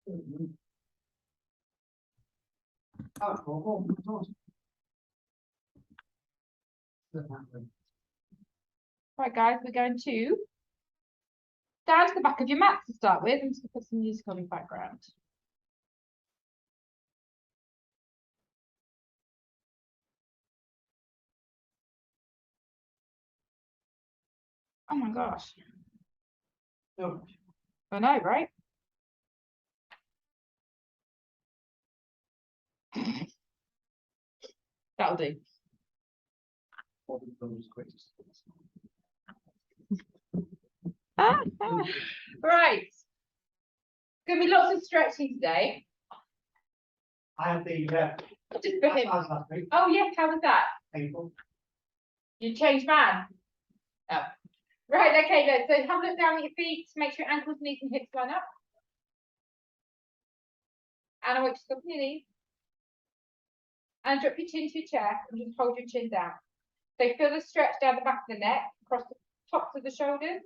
Right, guys, we're going to down to the back of your mat to start with. I'm just going to put some music on in the background. Oh my gosh. Oh. I know, right? That'll do. Right. Gonna be lots of stretching today. I have the Just for him. last week. Oh yes, how was that? Painful. You changed man. Oh. Right, okay, good. So have a look down at your feet to make sure your ankles, knees, and hips line up. And I want you to stop on your knees. And drop your chin to your chest and just hold your chin down. So feel the stretch down the back of the neck, across the tops of the shoulders.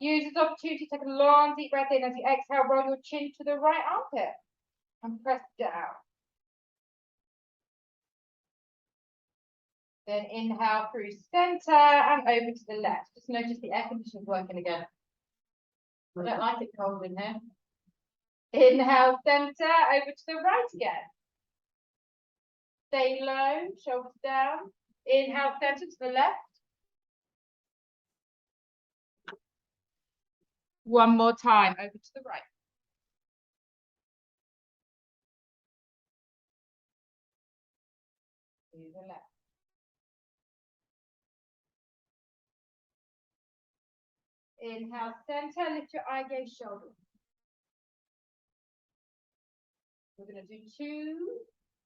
Use this opportunity to take a long deep breath in as you exhale, roll your chin to the right armpit and press down. Then inhale through center and over to the left. Just notice the air conditioner's working again. I don't like it cold in here. Inhale center, over to the right again. Stay low, shoulders down. Inhale center to the left. One more time, over to the right. To the left. Inhale, center, lift your eye gaze, shoulder. We're going to do 2,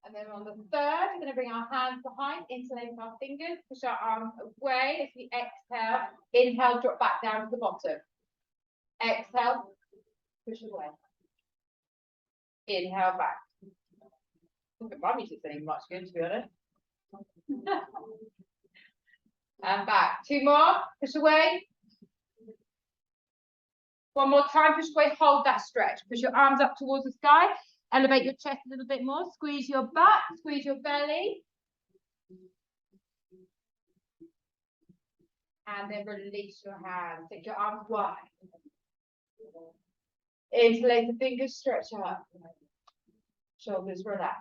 and then on the third, we're going to bring our hands behind, interlace our fingers, push our arms away as we exhale. Inhale, drop back down to the bottom. Exhale, push away. Inhale, back. I think my music's ain't much good, to be honest. And back. 2 more, push away. 1 more time, push away, hold that stretch. Push your arms up towards the sky. Elevate your chest a little bit more. Squeeze your back, squeeze your belly. And then release your hands. Take your arms wide. Interlace the fingers, stretch up. Shoulders relax.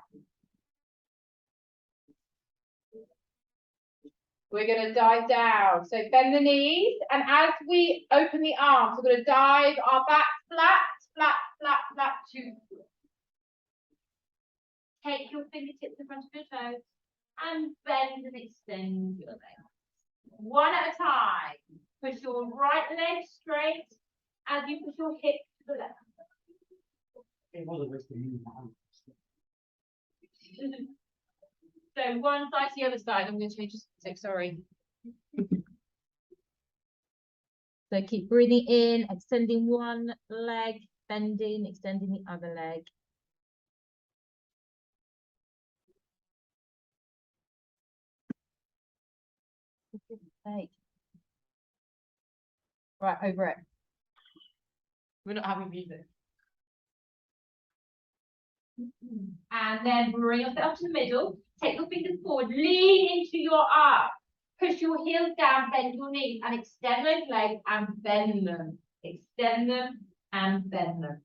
We're going to dive down. So bend the knees. And as we open the arms, we're going to dive our back flat, flat, flat, flat to the floor. Take your fingertips in front of your toes and bend and extend your legs. 1 at a time. Push your right leg straight as you push your hip to the left. So one side to the other side. I'm going to change this. Sorry. So keep breathing in, extending one leg, bending, extending the other leg. Right, over it. We're not having music. And then bring yourself to the middle. Take your fingers forward. Lean into your arm. Push your heels down, bend your knees, and extend those legs and bend them. Extend them and bend them.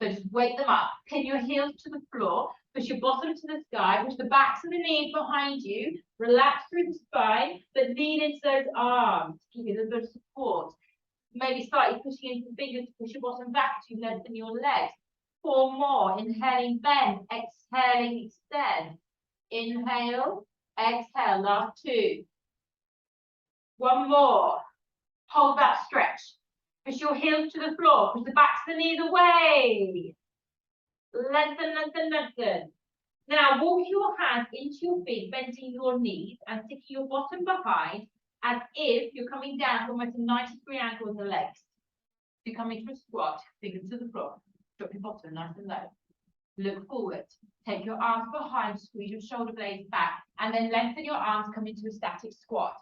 So just wake them up. Pin your heels to the floor. Push your bottom to the sky. Push the backs of the knees behind you. Relax through the spine, but lean into those arms to give you a little bit of support. Maybe slightly pushing into the fingers to push your bottom back to lengthen your legs. 4 more. Inhaling, bend. Exhaling, extend. Inhale, exhale. Last 2. 1 more. Hold that stretch. Push your heels to the floor. Push the backs of the knees away. Lengthen, lengthen, lengthen. Now walk your hands into your feet, bending your knees and sticking your bottom behind as if you're coming down from almost a 90-degree angle with the legs. You're coming to a squat, fingers to the floor. Drop your bottom nice and low. Look forward. Take your arms behind, squeeze your shoulder blades back, and then lengthen your arms, come into a static squat.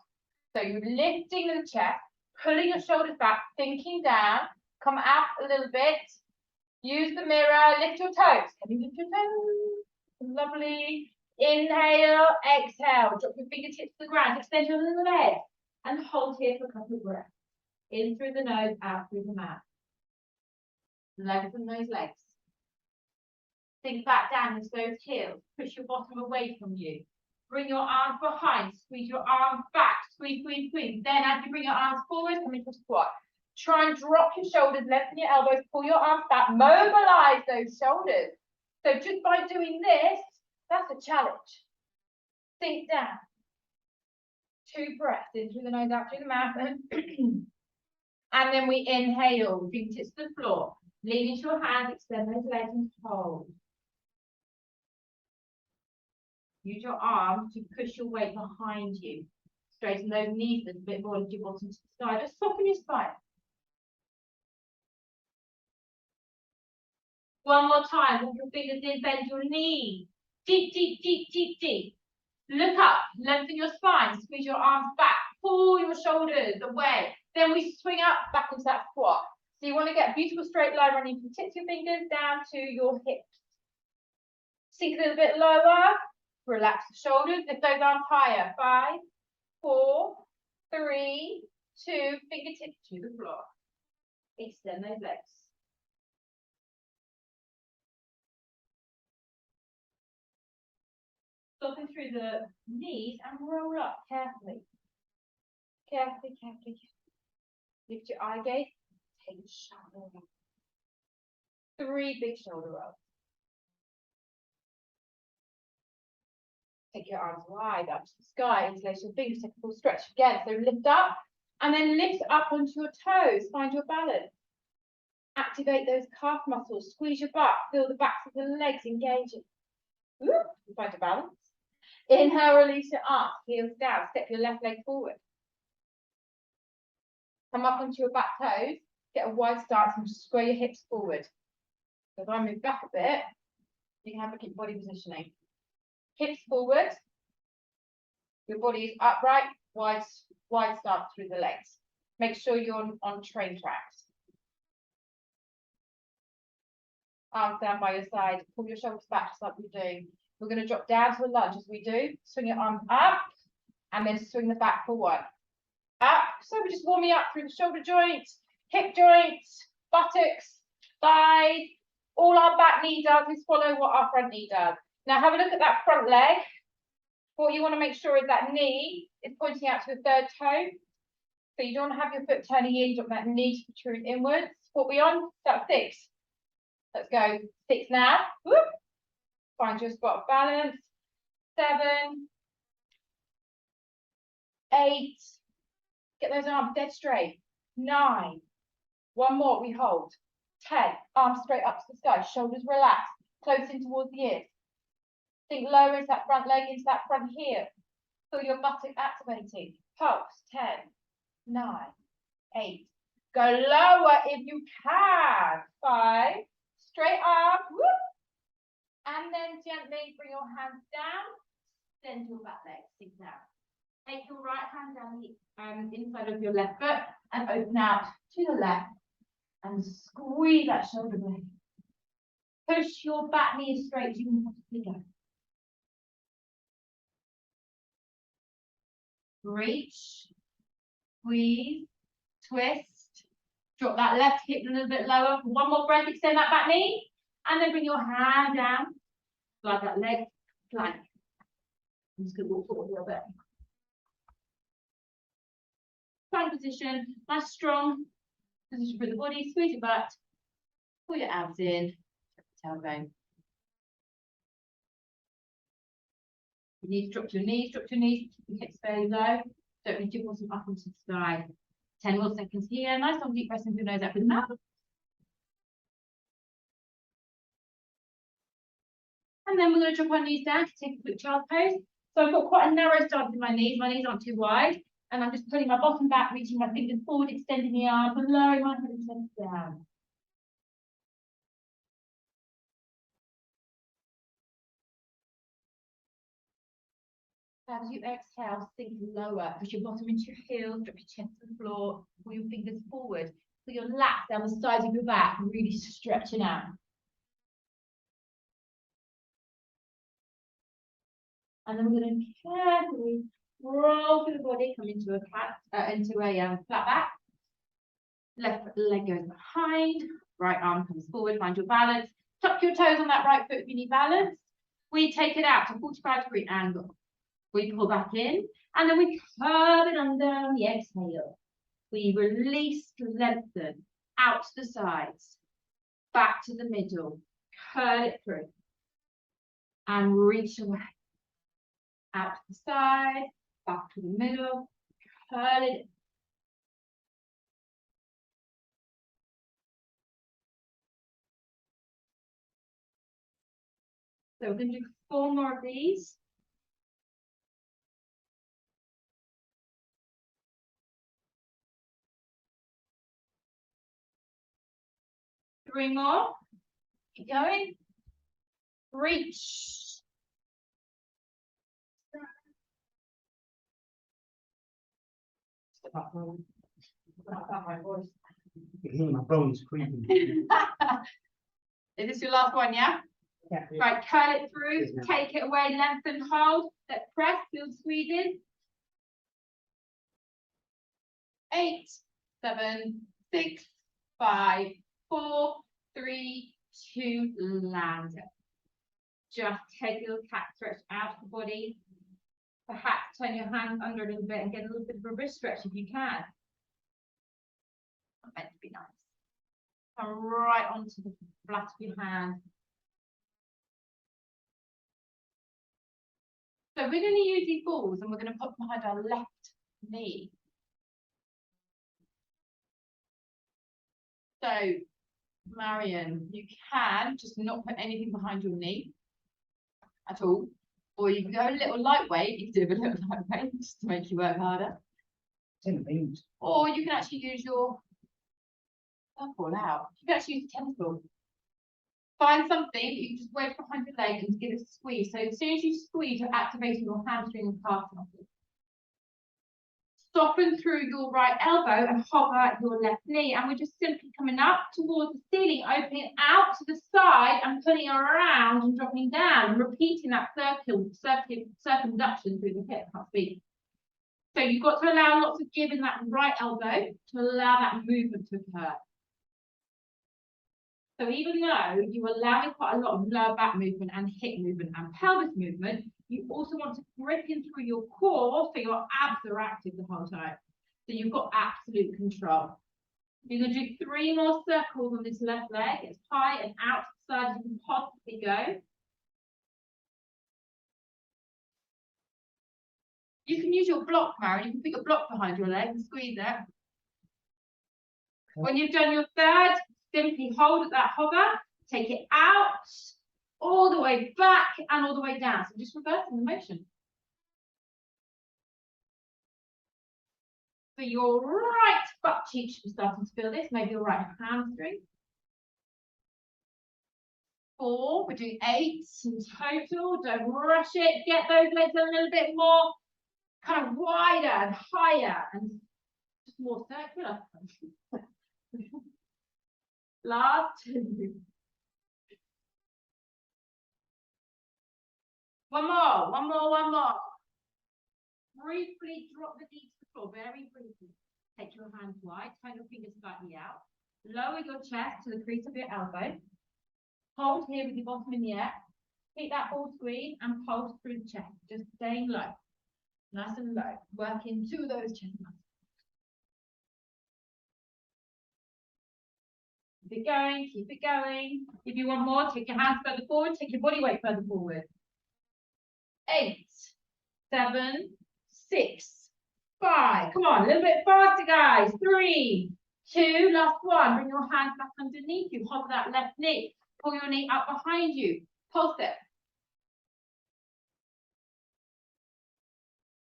So you're lifting the chest, pulling your shoulders back, thinking down, come out a little bit, Use the mirror, lift your toes. Can you lift your toes? Lovely. Inhale, exhale. Drop your fingertips to the ground. Extend your legs. And hold here for a couple of breaths. In through the nose, out through the mouth. Lengthen those legs. Sink back down into those heels. Push your bottom away from you. Bring your arms behind. Squeeze your arms back. Squeeze, squeeze, squeeze. Then as you bring your arms forward, come into a squat. Try and drop your shoulders, lengthen your elbows, pull your arms back, mobilize those shoulders. So just by doing this, that's a challenge. Sink down. 2 breaths in through the nose, out through the mouth. And then we inhale, fingertips to the floor. Lean into your hands, extend those legs and hold. Use your arms to push your weight behind you. Straighten those knees a little bit more, lift your bottom to the sky. Just soften your spine. One more time, walk your fingers in, bend your knees. Deep, deep, deep, deep, deep. Look up, lengthen your spine, squeeze your arms back, pull your shoulders away. Then we swing up back into that squat. So you want to get a beautiful straight line running from tips of your fingers down to your hips. Sink a little bit lower, relax the shoulders, lift those arms higher. 5, 4, 3, 2, fingertips to the floor. Extend those legs. Soften through the knees and roll up carefully. Carefully, carefully. Lift your eye gaze. Take a shoulder roll. 3 big shoulder rolls. Take your arms wide up to the sky. Interlace your fingers. Take a full stretch again. So lift up and then lift up onto your toes. Find your balance. Activate those calf muscles. Squeeze your butt. Feel the backs of the legs engaging. Ooh, find your balance. Inhale, release your arms, heels down, step your left leg forward. Come up onto your back toes, get a wide stance and just square your hips forward. So if I move back a bit, you can have a look at your body positioning. Hips forward, your body is upright, wide stance through the legs. Make sure you're on train tracks. Arms down by your side, pull your shoulders back just like we're doing. We're going to drop down to a lunge as we do. Swing your arms up and then swing the back for 1. Up. So we're just warming up through the shoulder joints, hip joints, buttocks, thighs. All our back knee does is follow what our front knee does. Now have a look at that front leg. What you want to make sure is that knee is pointing out to the 3rd toe. So you don't want to have your foot turning in, drop that knee to protrude inwards. What we on? That's 6. Let's go. 6 now. Whoop. Find your spot of balance. 7, 8. Get those arms dead straight. 9. 1 more, we hold. 10. Arms straight up to the sky. Shoulders relaxed. Close in towards the ears. Sink lower into that front leg, into that front heel. Feel your buttock activating. Pulse. 10, 9, 8. Go lower if you can. 5. Straight arm. Whoop. And then gently bring your hands down, extend your back leg, sink down. Take your right hand down the inside of your left foot and open out to the left and squeeze that shoulder blade. Push your back knee as straight as you can possibly go. Reach, squeeze, twist. Drop that left hip a little bit lower. 1 more breath, extend that back knee. And then bring your hand down, slide that leg, plank. I'm just going to walk forward a little bit. Plank position, nice strong position for the body. Squeeze your butt, pull your abs in, tailbone. You need to drop your knees, keep your hips very low. Don't lift your bottom up into the sky. 10 more seconds here. Nice long deep breath into your nose out through the mouth. And then we're going to drop our knees down to take a quick child's pose. So I've got quite a narrow stance in my knees. My knees aren't too wide. And I'm just pulling my bottom back, reaching my fingers forward, extending the arms, and lowering my head and chest down. As you exhale, sink lower. Push your bottom into your heels, drop your chest to the floor, pull your fingers forward. So your lats down the sides of your back, really stretching out. And then we're going to carefully roll through the body, come into a flat back. Left leg goes behind, right arm comes forward, find your balance. Tuck your toes on that right foot if you need balance. We take it out to 45-degree angle. We pull back in, and then we curve it under on the exhale. We release, lengthen, out to the sides, back to the middle, curl it through, and reach away. Out to the side, back to the middle, curl it. So we're going to do 4 more of these. Three more. Keep going. Reach. My voice. You can hear my bones creaking. Is this your last one, yeah? Yeah. Right, curl it through, Yes, ma'am. take it away, lengthen, hold. Let's press, feel squeezing. 8, 7, 6, 5, 4, 3, 2, land it. Just take a little cat stretch out of the body. Perhaps turn your hands under a little bit and get a little bit of a wrist stretch if you can. Not meant to be nice. Come right onto the flat of your hand. So we're going to use these balls and we're going to put them behind our left knee. So, Marion, you can just not put anything behind your knee at all. Or you can go a little lightweight, you can do a little lightweight just to make you work harder. Or you can actually use your ball out. You can actually use a tennis ball. Find something you can just wedge behind your leg and give it a squeeze. So as soon as you squeeze, you're activating your hamstring and calf muscles. Soften through your right elbow and hover your left knee. And we're just simply coming up towards the ceiling, opening out to the side and pulling around and dropping down and repeating that circumduction through the hip. Can't speak. So you've got to allow lots of give in that right elbow to allow that movement to occur. So even though you allow quite a lot of lower back movement and hip movement and pelvis movement, you also want to grip in through your core so your abs are active the whole time. So you've got absolute control. You're going to do 3 more circles on this left leg, as high and out to the side as you can possibly go. You can use your block, Mary. You can put your block behind your leg and squeeze it. When you've done your third, simply hold at that hover, take it out, all the way back and all the way down. So just reversing the motion. So your right butt cheek should be starting to feel this, maybe your right hamstring. 4, we're doing 8 in total. Don't rush it. Get those legs a little bit more kind of wider and higher and just more circular. Last 2. One more. Briefly drop the knees to the floor, very briefly. Take your hands wide, turn your fingers slightly out. Lower your chest to the crease of your elbow. Hold here with your bottom in the air. Hit that ball squeeze and pulse through the chest, just staying low. Nice and low. Working to those chest muscles. Keep it going, keep it going. If you want more, take your hands further forward, take your body weight further forward. 8, 7, 6, 5. Come on, a little bit faster, guys. 3, 2, last one. Bring your hands back underneath you. Hover that left knee. Pull your knee up behind you. Pulse it.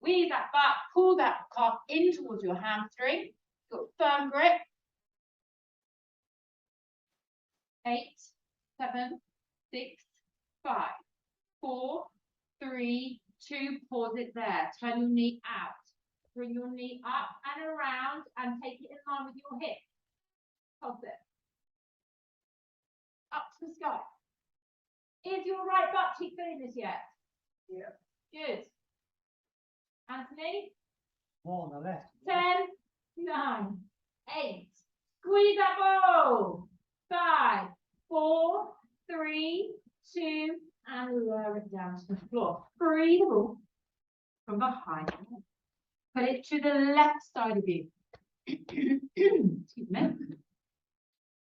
Squeeze that back. Pull that calf in towards your hamstring. Got firm grip. 8, 7, 6, 5, 4, 3, 2. Pause it there. Turn your knee out. Bring your knee up and around and take it in line with your hip. Toss it. Up to the sky. Is your right butt cheek feeling this yet? Yeah. Good. Anthony? More on the left. 10, 9, 8. Squeeze that ball. 5, 4, 3, 2, and lower it down to the floor. Free the ball from behind. Put it to the left side of you. Excuse me.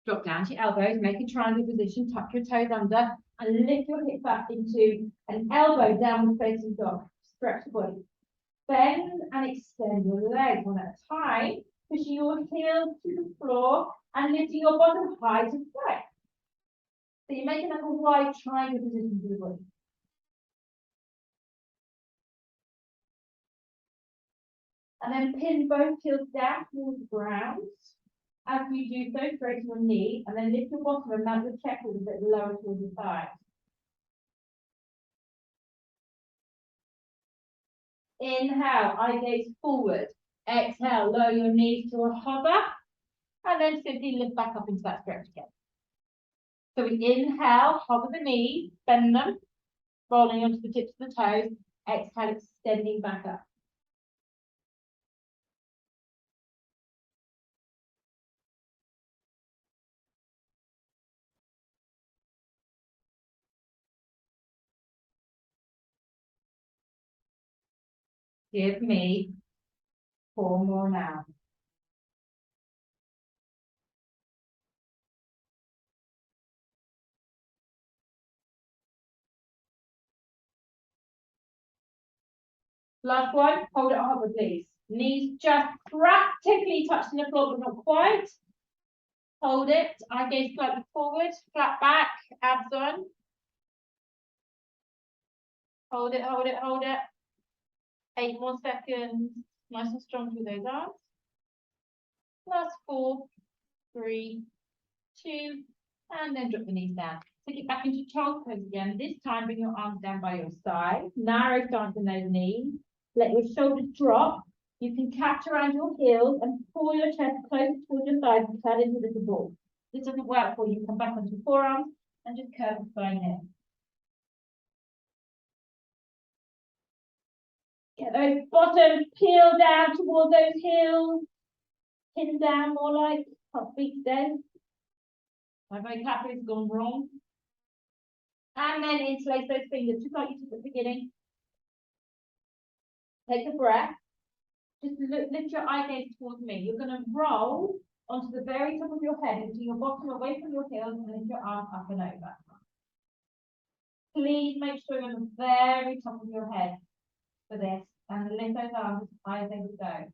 Drop down to your elbows, make a triangle position, tuck your toes under, and lift your hips up into an elbow downward facing dog. Stretch the body. Bend and extend your legs one at a time, pushing your heels to the floor and lifting your bottom high to flex. So you're making like a wide triangle position for the body. And then pin both heels down towards the ground. As you do so, straighten your knees and then lift your bottom and mount your chest a little bit lower towards the side. Inhale, eye gaze forward. Exhale, lower your knees to a hover. And then simply lift back up into that stretch again. So we inhale, hover the knees, bend them, rolling onto the tips of the toes. Exhale, extending back up. Give me 4 more now. Last one, hold it hover, please. Knees just practically touching the floor, but not quite. Hold it, eye gaze slightly forward, flat back, abs on. Hold it, hold it, hold it. 8 more seconds. Nice and strong through those arms. Last 4, 3, 2, and then drop the knees down. Take it back into child pose again. This time, bring your arms down by your side. Narrow stance in those knees. Let your shoulders drop. You can catch around your heels and pull your chest closer towards your thighs and turn into a little ball. If this doesn't work for you, come back onto your forearms and just curve the spine here. Get those bottoms peel down towards those heels. Pin down more like top feet dead. My vocabulary's gone wrong. And then interlace those fingers, just like you did at the beginning. Take a breath. Just lift your eye gaze towards me. You're going to roll onto the very top of your head, into your bottom away from your heels, and lift your arms up and over. Please make sure you're on the very top of your head for this, and lift those arms as high as they would go.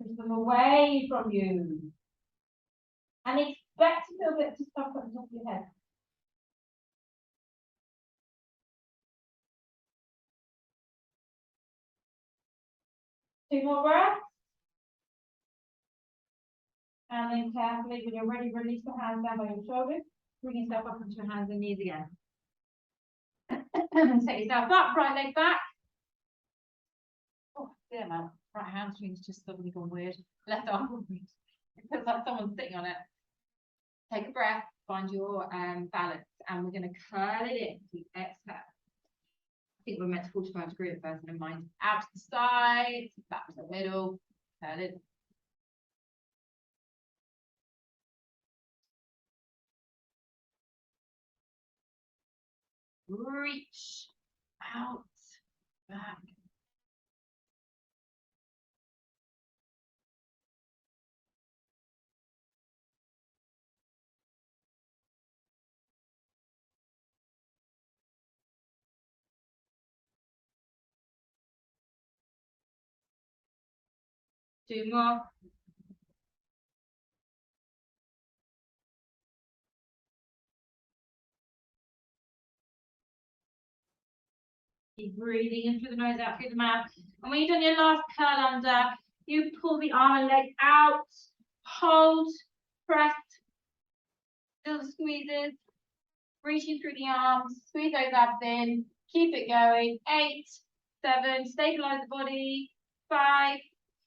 Push them away from you. And expect to feel a bit of stuff at the top of your head. Two more breaths. And then carefully, when you're ready, release the hands down by your shoulders. Bring yourself up onto your hands and knees again. Set yourself up, right leg back. Oh, dear man. Right hamstring's just suddenly gone weird. Left arm because like someone's sitting on it. Take a breath, find your balance, and we're going to curl it in. Exhale. I think we're meant to 45 degrees at first, never mind. Out to the side, back to the middle, curl it. Reach out, back. 2 more. Keep breathing in through the nose, out through the mouth. And when you've done your last curl under, you pull the arm and leg out, hold, press, still the squeezes, reaching through the arms, squeeze those abs in, keep it going. 8, 7, stabilize the body. 5,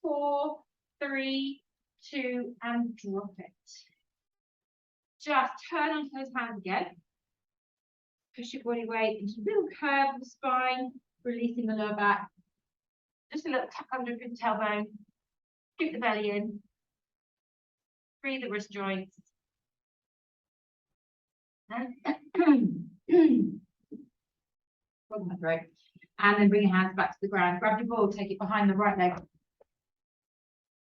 4, 3, 2, and drop it. Just turn onto those hands again. Push your body weight into a little curve of the spine, releasing the lower back. Just a little tuck under the tailbone. Scoot the belly in. Free the wrist joints. And and then bring your hands back to the ground. Grab your ball, take it behind the right leg.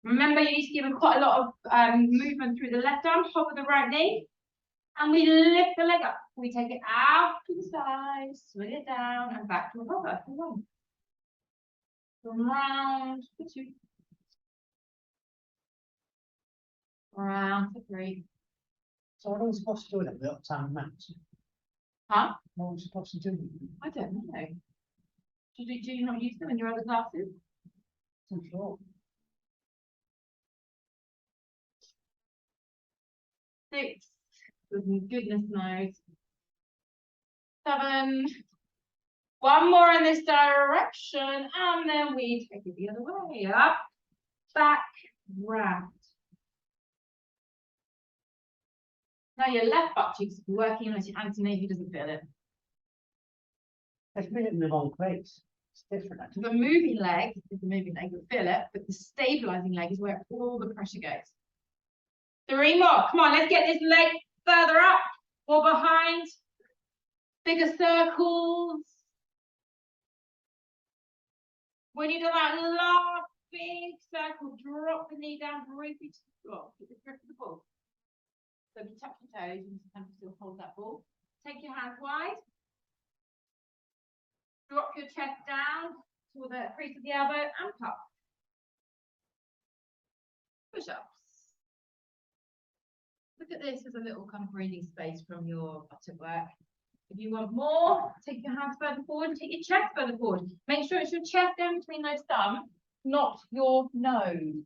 Remember, you need to give it quite a lot of movement through the left arm, top of the right knee. And we lift the leg up. We take it out to the side, swing it down, and back to a hover. Round for 2. Round for 3. So what are we supposed to do then? Without time maps? Huh? What are we supposed to do? I don't know. Do you not use them in your other classes? I'm sure. 6. Goodness knows. 7. One more in this direction, and then we take it the other way. Up, back, round. Now your left butt cheeks are working unless your Anthony who doesn't feel it. Let's put it in the wrong place. It's different actually. The moving leg is the moving leg, you'll feel it, but the stabilizing leg is where all the pressure goes. 3 more. Come on, let's get this leg further up or behind. Bigger circles. When you do that last big circle, drop the knee down briefly to the floor. Keep the grip of the ball. So if you touch your toes, you can still hold that ball. Take your hands wide. Drop your chest down to the crease of the elbow and puff. Push-ups. Look at this as a little kind of breathing space from your buttock work. If you want more, take your hands further forward, take your chest further forward. Make sure it's your chest down between those thumbs, not your nose.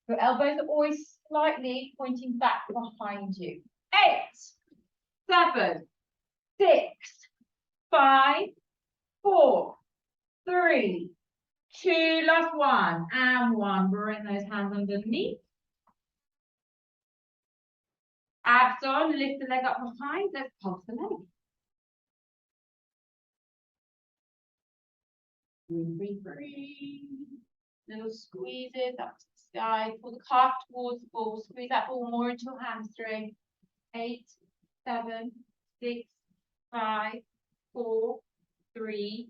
Your elbows are always slightly pointing back behind you. 8, 7, 6, 5, 4, 3, 2, last one, and 1. Bring those hands underneath. Abs on, lift the leg up behind, let's pulse the leg. Breathe, breathe. Little squeezes up to the sky, pull the calf towards the ball, squeeze that ball more into your hamstring. 8, 7, 6, 5, 4, 3,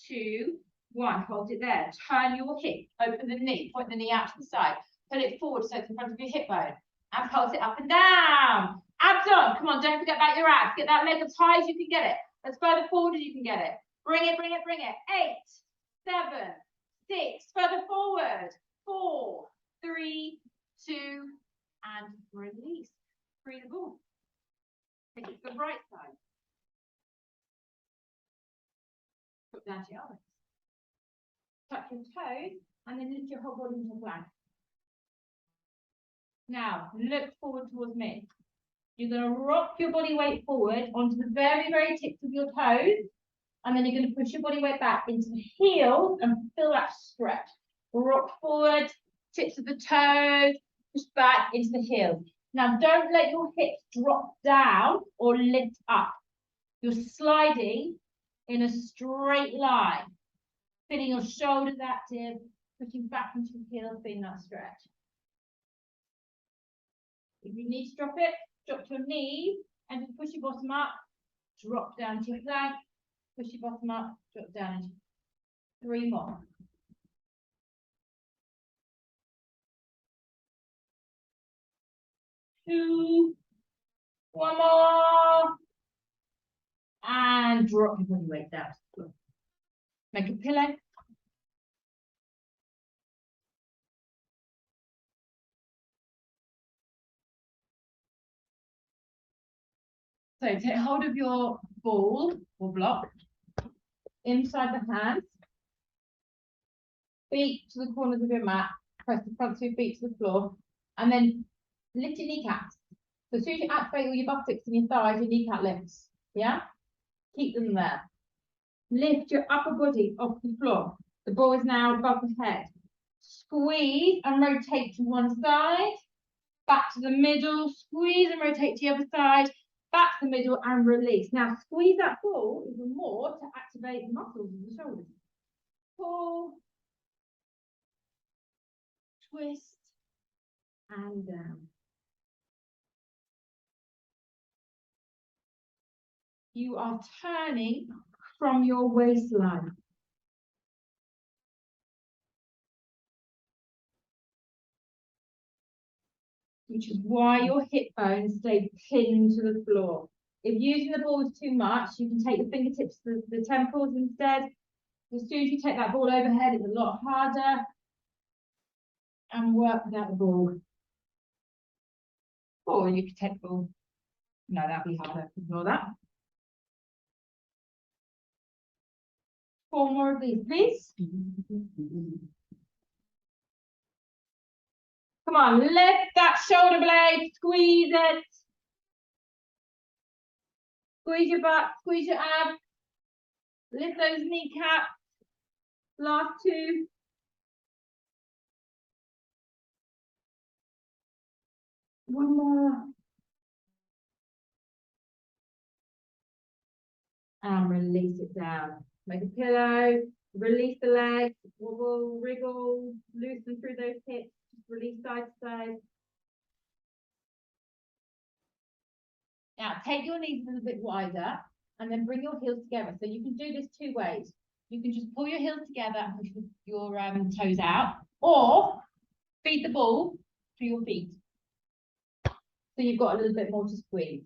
2, 1. Hold it there. Turn your hip, open the knee, point the knee out to the side, pull it forward so it's in front of your hip bone. And pulse it up and down. Abs on. Come on, don't forget about your abs. Get that leg as high as you can get it. As further forward as you can get it. Bring it, bring it, bring it. 8, 7, 6. Further forward. 4, 3, 2, and release. Free the ball. Take it to the right side. Put down to your elbows. Touch your toes, and then lift your whole body into a plank. Now, look forward towards me. You're going to rock your body weight forward onto the very, very tips of your toes. And then you're going to push your body weight back into the heels and feel that stretch. Rock forward, tips of the toes, push back into the heels. Now, don't let your hips drop down or lift up. You're sliding in a straight line. Feeling your shoulders active, pushing back into the heels, feeling that stretch. If you need to drop it, drop to your knees and just push your bottom up, drop down to your plank, push your bottom up, drop down. 3 more. Two. 1 more. And drop your body weight down. Make a pillow. So take hold of your ball or block inside the hands. Feet to the corners of your mat. Press the front of your feet to the floor. And then lift your kneecaps. So as soon as you activate all your buttocks and your thighs, your kneecap lifts. Yeah? Keep them there. Lift your upper body off the floor. The ball is now above the head. Squeeze and rotate to one side. back to the middle, squeeze and rotate to the other side, back to the middle and release. Now squeeze that ball even more to activate the muscles of the shoulders. Pull, twist, and down. You are turning from your waistline. Which is why your hip bones stay pinned to the floor. If using the ball is too much, you can take the fingertips to the temples instead. As soon as you take that ball overhead, it's a lot harder. And work without the ball. Or you could take the ball. No, that'd be harder. Ignore that. 4 more of these, please. Come on, lift that shoulder blade, squeeze it. Squeeze your butt, squeeze your abs. Lift those kneecaps. Last 2. One more. And release it down. Make a pillow, release the legs, wobble, wriggle, loosen through those hips, just release side to side. Now take your knees a little bit wider and then bring your heels together. So you can do this 2 ways. You can just pull your heels together and push your toes out, or feed the ball to your feet. So you've got a little bit more to squeeze.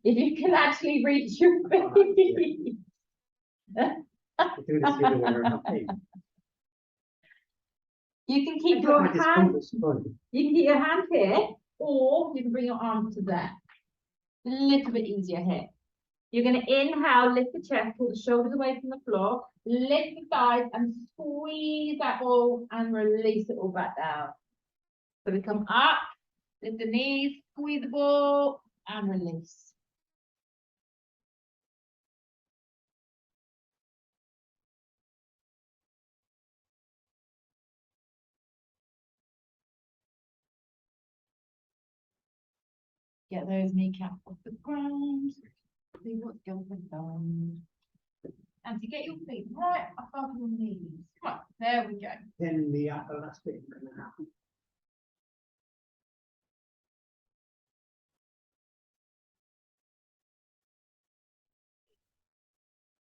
If you can actually reach your feet. You can keep your hand. You can keep your hand here, or you can bring your arms to there. A little bit easier here. You're going to inhale, lift the chest, pull the shoulders away from the floor, lift the thighs, and squeeze that ball and release it all back down. So we come up, lift the knees, squeeze the ball, and release. Get those kneecaps off the ground. See what's going on. And to get your feet right above your knees. Come on, there we go. Then the upper last bit is going to happen.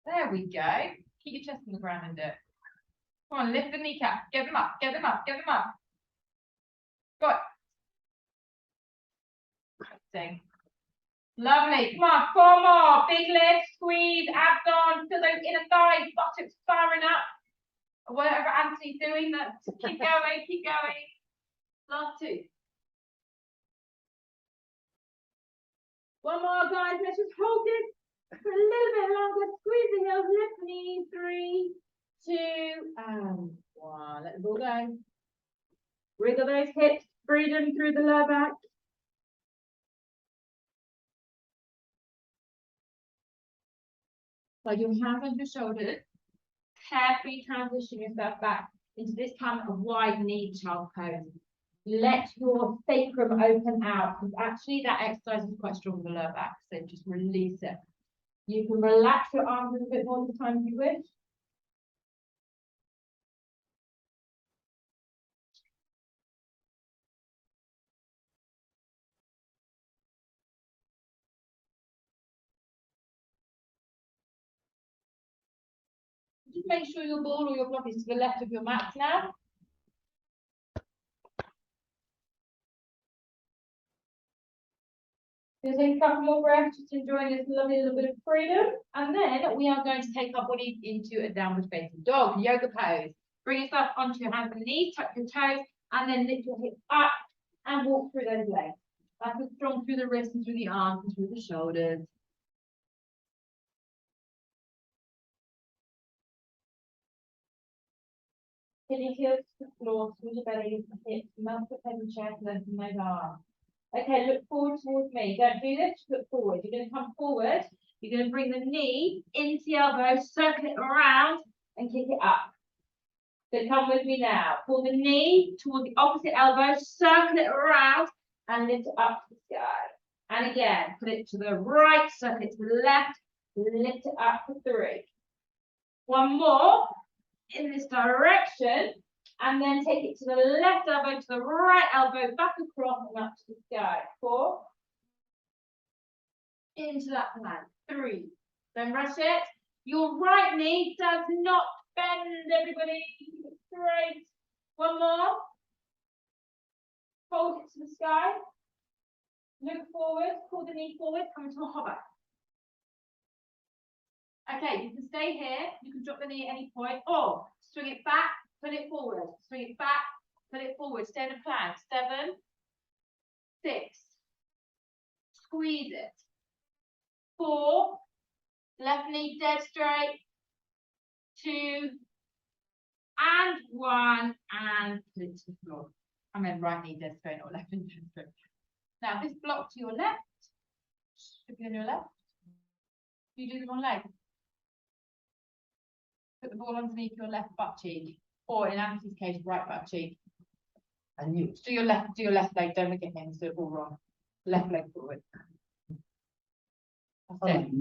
There we go. Keep your chest on the ground and do it. Come on, lift the kneecaps. Get them up, get them up, get them up. Good. Thing. Lovely. Come on, 4 more. Big lift, squeeze, abs on, feel those inner thighs, buttocks firing up. Or whatever Anthony's doing, keep going, keep going. Last 2. One more, guys. Let's just hold it for a little bit longer. Squeeze the heels, lift the knees. 3, 2, and 1. Let the ball go. Wriggle those hips, freedom through the lower back. Like your hands on your shoulders, carefully transition yourself back into this kind of wide knee child pose. Let your sacrum open out, because actually that exercise is quite strong for the lower back, so just release it. You can relax your arms a little bit more this time if you wish. Just make sure your ball or your block is to the left of your mat now. So take a couple more breaths, just enjoying this lovely little bit of freedom. And then we are going to take our bodies into a downward facing dog, yoga pose. Bring yourself onto your hands and knees, tuck your toes, and then lift your hips up and walk through those legs. Nice and strong through the wrists and through the arms and through the shoulders. Pin your heels to the floor, squeeze your belly into the hips, melt the head and chest, lengthen those arms. Okay, look forward towards me. Don't do this, just look forward. You're going to come forward. You're going to bring the knee into the elbow, circle it around, and kick it up. So come with me now. Pull the knee toward the opposite elbow, circle it around, and lift it up to the sky. And again, put it to the right, circle it to the left, lift it up for 3. One more in this direction, and then take it to the left elbow, to the right elbow, back across and up to the sky. 4. Into that plank. 3. Don't rush it. Your right knee does not bend, everybody. Keep it straight. One more. Hold it to the sky. Look forward. Pull the knee forward. Come into a hover. Okay, you can stay here. You can drop the knee at any point, or swing it back, pull it forward. Swing it back, pull it forward. Stay in a plank. 7, 6. Squeeze it. 4. Left knee dead straight. 2. And 1. And put it to the floor. I meant right knee dead straight or left knee dead straight. Now this block to your left. Should be on your left. You do the wrong leg. Put the ball underneath your left butt cheek, or in Anthony's case, right butt cheek. And you. Do your left leg. Don't look at him. Do it all wrong. Left leg forward. That's it.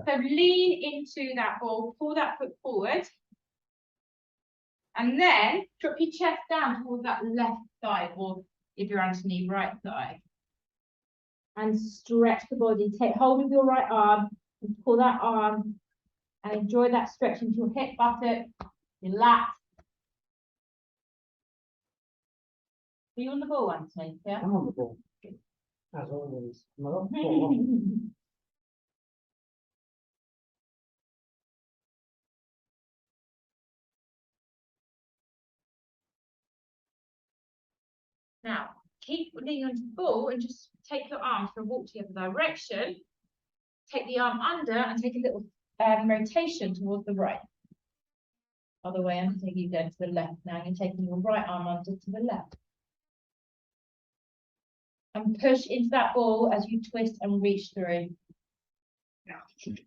So lean into that ball. Pull that foot forward, and then drop your chest down towards that left side, or if you're underneath, right side. And stretch the body. Take hold of your right arm and pull that arm. And enjoy that stretch into your hip buttock, your lat. Are you on the ball, Anthony? Yeah. I'm on the ball. As always. I'm not on the ball. Now, keep leaning onto the ball and just take your arms for a walk to the other direction. Take the arm under and take a little rotation towards the right. Other way, I'm taking you down to the left now. You're taking your right arm under to the left. And push into that ball as you twist and reach through. It's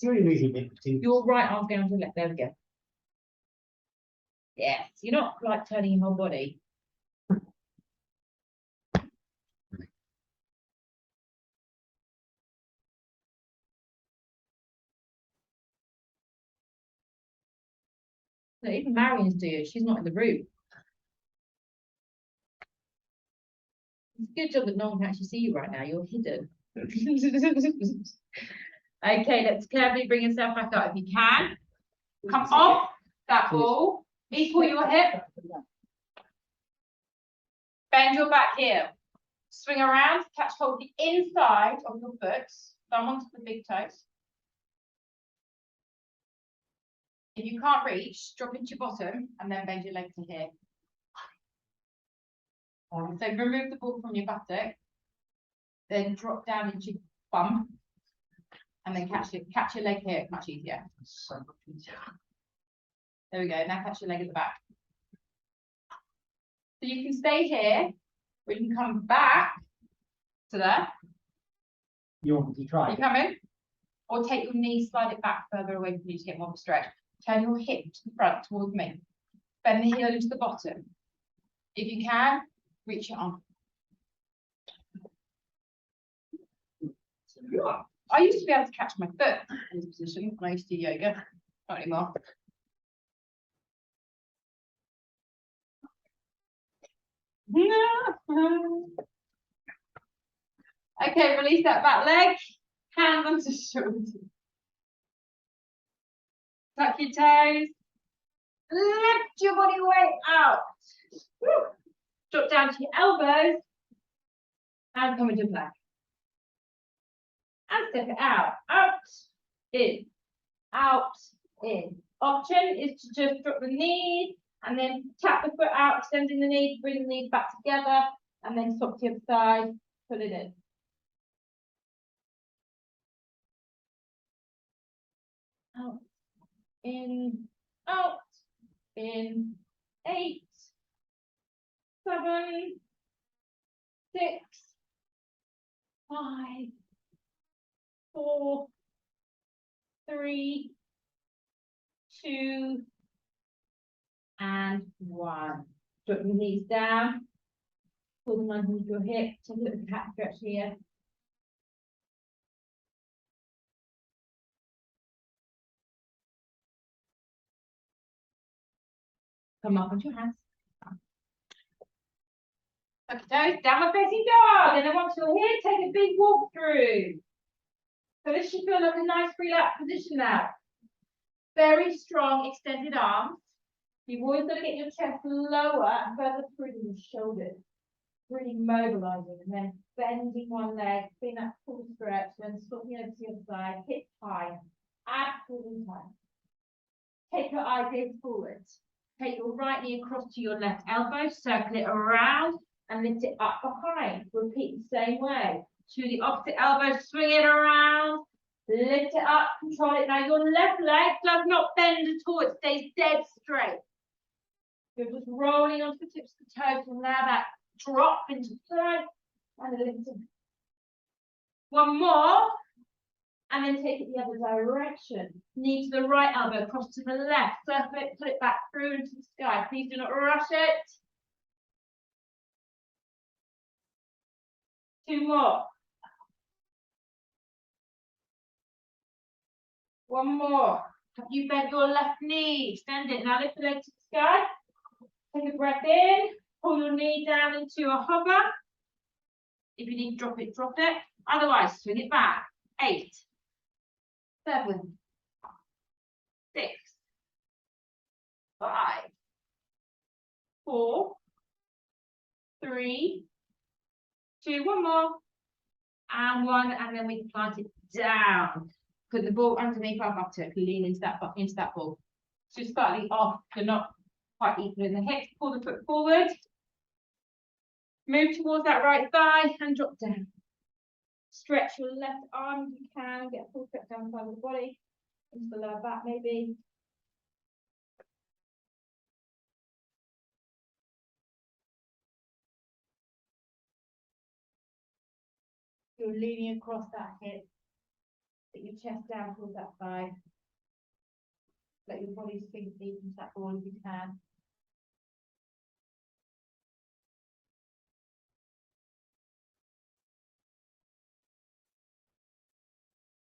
really easy bit between. Your right arm going to the left. There we go. Yes, you're not like turning your whole body. So even Marion's doing it. She's not in the room. It's a good job that no one can actually see you right now. You're hidden. Okay, let's carefully bring yourself back up if you can. Come off that ball. Equal your hip. Bend your back heel. Swing around. Catch hold of the inside of your foot. Thumb onto the big toes. If you can't reach, drop into your bottom and then bend your leg to here. So remove the ball from your buttock, then drop down into your bum, and then catch your leg here. Much easier. So much easier. There we go. Now catch your leg at the back. So you can stay here, or you can come back to there. You want me to try? You come in, or take your knee, slide it back further away from you to get more of a stretch. Turn your hip to the front towards me. Bend the heel into the bottom. If you can, reach your arm. I used to be able to catch my foot in this position when I used to do yoga. Not anymore. Okay, release that back leg. Hands onto shoulders. Tuck your toes. Lift your body weight out. Woo. Drop down to your elbows. And come into plank. And step it out. Out. In. Out. In. Option is to just drop the knees and then tap the foot out, extending the knees, bring the knees back together, and then swap to the other side, put it in. Out. In. Out. In. 8, 7, 6, 5, 4, 3, 2, and 1. Drop your knees down. Pull them underneath your hip. Take a little cat stretch here. Come up onto your hands. Tuck your toes, downward facing dog. And then once you're here, take a big walk through. So this should feel like a nice relaxed position now. Very strong extended arms. You've always got to get your chest lower and further through than your shoulders. Really mobilizing and then bending one leg, feeling that full stretch, then swapping over to the other side, hip high, absolutely high. Take your eye gaze forward. Take your right knee across to your left elbow, circle it around and lift it up behind. Repeat the same way. To the opposite elbow, swing it around, lift it up, control it. Now your left leg does not bend at all, it stays dead straight. You're just rolling onto the tips of the toes and allow that drop into the side and then lift it. One more, and then take it the other direction. Knee to the right elbow, cross to the left, circle it, put it back through into the sky. Please do not rush it. 2 more. 1 more. Have you bent your left knee? Extend it. Now lift the leg to the sky. Take a breath in. Pull your knee down into a hover. If you need to drop it, drop it. Otherwise, swing it back. 8, 7, 6, 5, 4, 3, 2, 1 more, and 1, and then we plant it down. Put the ball underneath our buttock, lean into that ball. So slightly off, you're not quite equal in the hips. Pull the foot forward. Move towards that right thigh and drop down. Stretch your left arm if you can. Get a full stretch down the side of the body. Into the lower back maybe. You're leaning across that hip. Get your chest down towards that thigh. Let your body sink deep into that ball if you can.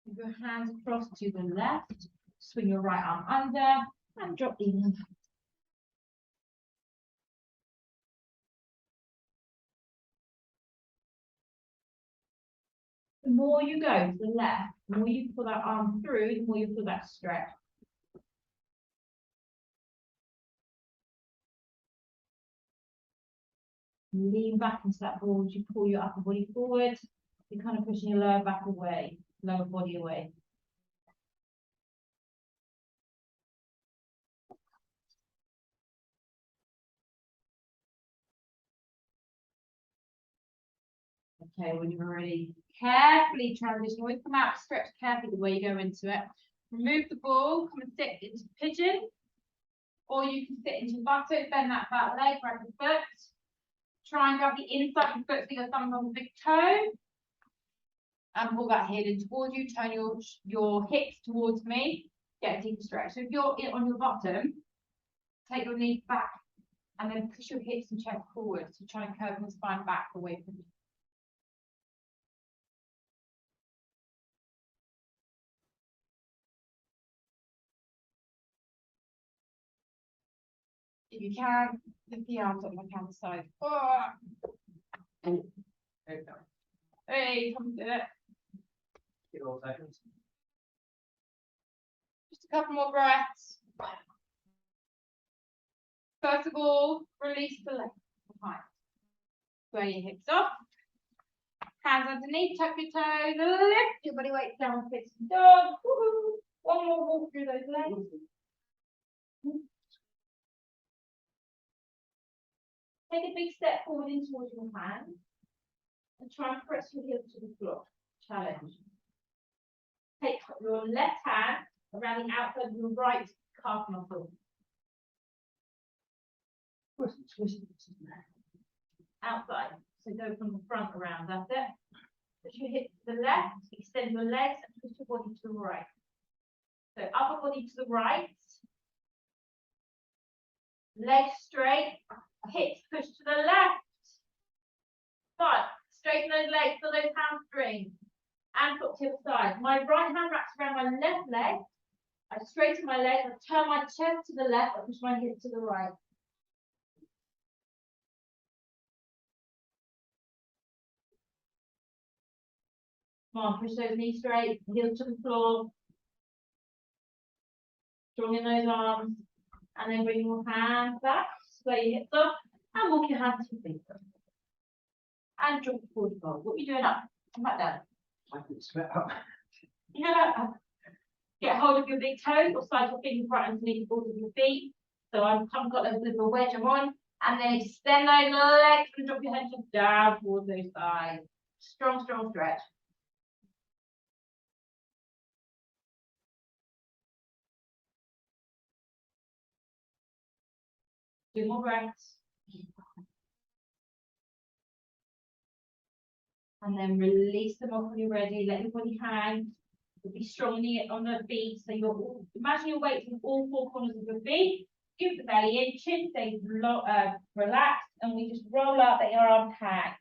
Move your hands across to the left. Swing your right arm under and drop in. The more you go to the left, the more you pull that arm through, the more you feel that stretch. Lean back into that ball as you pull your upper body forward. You're kind of pushing your lower back away, lower body away. Okay, when you're ready, carefully transition. Always come out, stretch carefully the way you go into it. Remove the ball, come and sit into pigeon. Or you can sit into buttock, bend that back leg, grab the foot. Try and grab the inside of the foot so your thumb on the big toe. And pull that head in towards you. Turn your hips towards me. Get a deeper stretch. So if you're on your bottom, take your knees back and then push your hips and chest forward. So try and curve your spine back away from you. If you can, lift the arms up like the side. Oh. There you go. Hey, come do it. Give it all seconds. Just a couple more breaths. First of all, release the legs behind. Square your hips off. Hands underneath, tuck your toes, lift your body weight down, facing dog. One more walk through those legs. Take a big step forward in towards your hands and try and press your heels to the floor. Challenge. Take your left hand around the outside of your right calf muscle. Outside. So go from the front around. That's it. Push your hips to the left, extend your legs, and push your body to the right. So upper body to the right. Legs straight, hips push to the left. But straighten those legs for those hamstrings. And foot to the side. My right hand wraps around my left leg. I straighten my leg, I turn my chest to the left, I push my hips to the right. Come on, push those knees straight, heels to the floor. Strong in those arms. And then bring your hands back, square your hips up, and walk your hands to your feet. And drop forward fold. What are you doing up? Come back down. I can sweat up. Yeah. Get hold of your big toes or slide your fingers right underneath the balls of your feet. So I've got a little wedge on. And then extend those legs and drop your head down towards those thighs. Strong, strong stretch. 2 more breaths. And then release them off when you're ready. Let your body hang. Be strong on the feet. So imagine your weight in all 4 corners of your feet. Give the belly in, chin stays relaxed, and we just roll up, let your arms hang.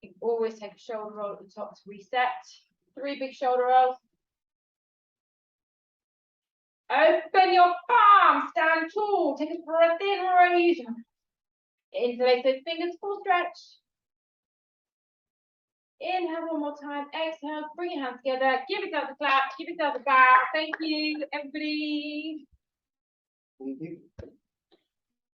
You always take a shoulder roll at the top to reset. 3 big shoulder rolls. Open your palms, stand tall, take a breath in, raise. Interlace those fingers, full stretch. Inhale 1 more time, exhale, bring your hands together, give yourself a clap, give yourself a bow. Thank you, everybody. Thank you.